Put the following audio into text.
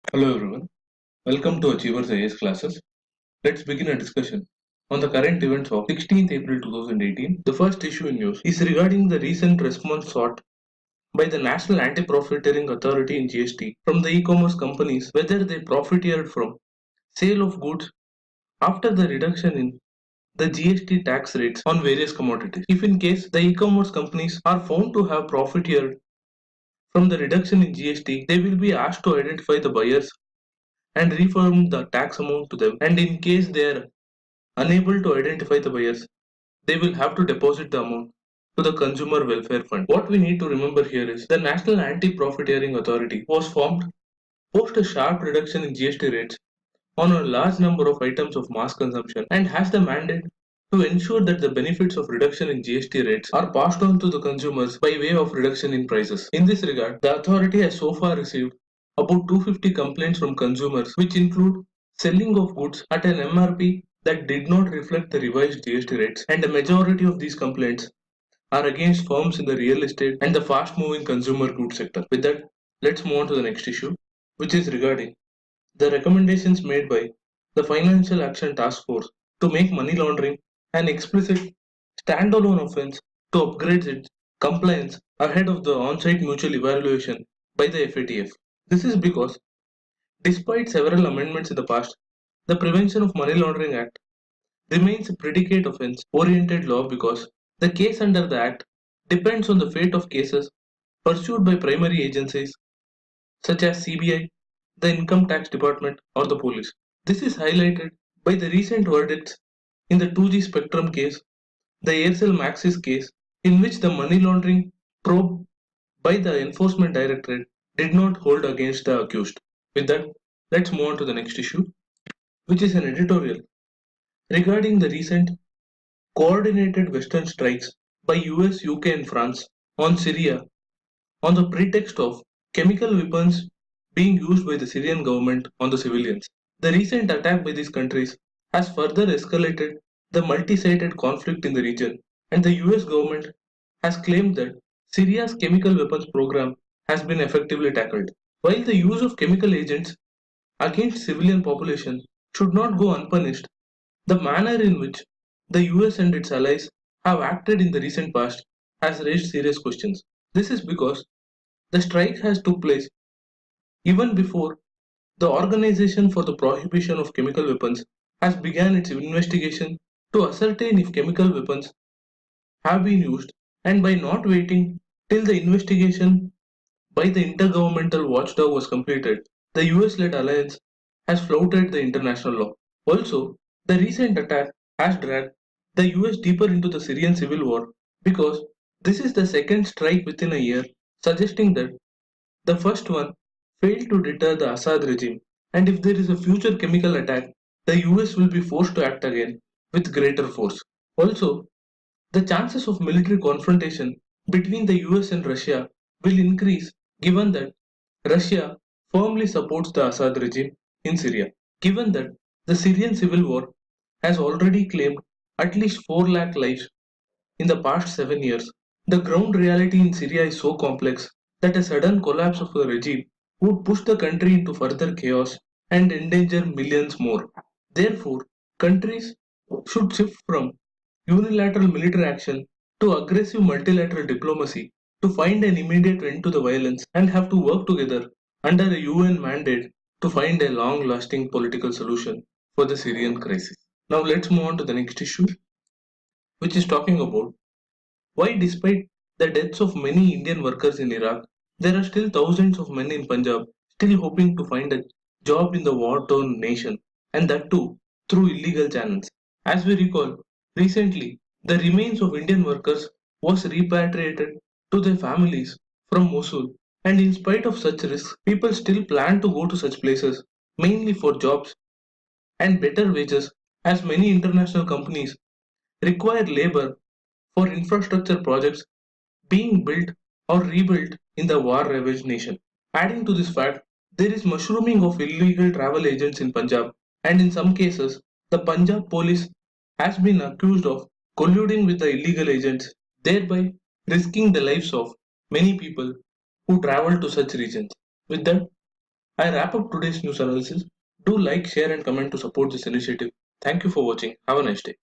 Hello everyone, welcome to Achievers IAS classes. Let's begin a discussion on the current events of 16th April 2018. The first issue in news is regarding the recent response sought by the National Anti-Profiteering Authority in GST from the e-commerce companies whether they profiteered from sale of goods after the reduction in the GST tax rates on various commodities. If in case the e-commerce companies are found to have profiteered from the reduction in GST, they will be asked to identify the buyers and refund the tax amount to them. And in case they are unable to identify the buyers, they will have to deposit the amount to the Consumer Welfare Fund. What we need to remember here is the National Anti-Profiteering Authority was formed post a sharp reduction in GST rates on a large number of items of mass consumption and has the mandate to ensure that the benefits of reduction in GST rates are passed on to the consumers by way of reduction in prices. In this regard, the authority has so far received about 250 complaints from consumers, which include selling of goods at an MRP that did not reflect the revised GST rates, and a majority of these complaints are against firms in the real estate and the fast moving consumer goods sector. With that, let's move on to the next issue, which is regarding the recommendations made by the Financial Action Task Force to make money laundering an explicit standalone offense to upgrade its compliance ahead of the on-site mutual evaluation by the FATF. This is because, despite several amendments in the past, the Prevention of Money Laundering Act remains a predicate offense oriented law because the case under the Act depends on the fate of cases pursued by primary agencies such as CBI, the Income Tax Department, or the police. This is highlighted by the recent verdicts in the 2G Spectrum case, the Aircel Maxis case, in which the money laundering probe by the Enforcement Directorate did not hold against the accused. With that, let's move on to the next issue, which is an editorial regarding the recent coordinated Western strikes by US, UK, and France on Syria on the pretext of chemical weapons being used by the Syrian government on the civilians. The recent attack by these countries has further escalated the multi-sided conflict in the region, and the US government has claimed that Syria's chemical weapons program has been effectively tackled. While the use of chemical agents against civilian population should not go unpunished, the manner in which the US and its allies have acted in the recent past has raised serious questions. This is because the strike has took place even before the Organization for the Prohibition of Chemical Weapons has begun its investigation to ascertain if chemical weapons have been used, and by not waiting till the investigation by the Intergovernmental Watchdog was completed, the US-led alliance has flouted the international law. Also, the recent attack has dragged the US deeper into the Syrian civil war because this is the second strike within a year, suggesting that the first one failed to deter the Assad regime, and if there is a future chemical attack, the US will be forced to act again with greater force. Also, the chances of military confrontation between the US and Russia will increase given that Russia firmly supports the Assad regime in Syria. Given that the Syrian civil war has already claimed at least 4 lakh lives in the past 7 years, the ground reality in Syria is so complex that a sudden collapse of the regime would push the country into further chaos and endanger millions more. Therefore, countries should shift from unilateral military action to aggressive multilateral diplomacy to find an immediate end to the violence and have to work together under a UN mandate to find a long lasting political solution for the Syrian crisis. Now, let's move on to the next issue, which is talking about why, despite the deaths of many Indian workers in Iraq, there are still thousands of men in Punjab still hoping to find a job in the war torn nation, and that too through illegal channels. As we recall, recently the remains of Indian workers was repatriated to their families from Mosul, and in spite of such risks, people still plan to go to such places mainly for jobs and better wages, as many international companies require labor for infrastructure projects being built or rebuilt in the war-ravaged nation. Adding to this fact, there is mushrooming of illegal travel agents in Punjab, and in some cases, the Punjab police has been accused of colluding with the illegal agents, thereby risking the lives of many people who travel to such regions. With that, I wrap up today's news analysis. Do like, share, and comment to support this initiative. Thank you for watching. Have a nice day.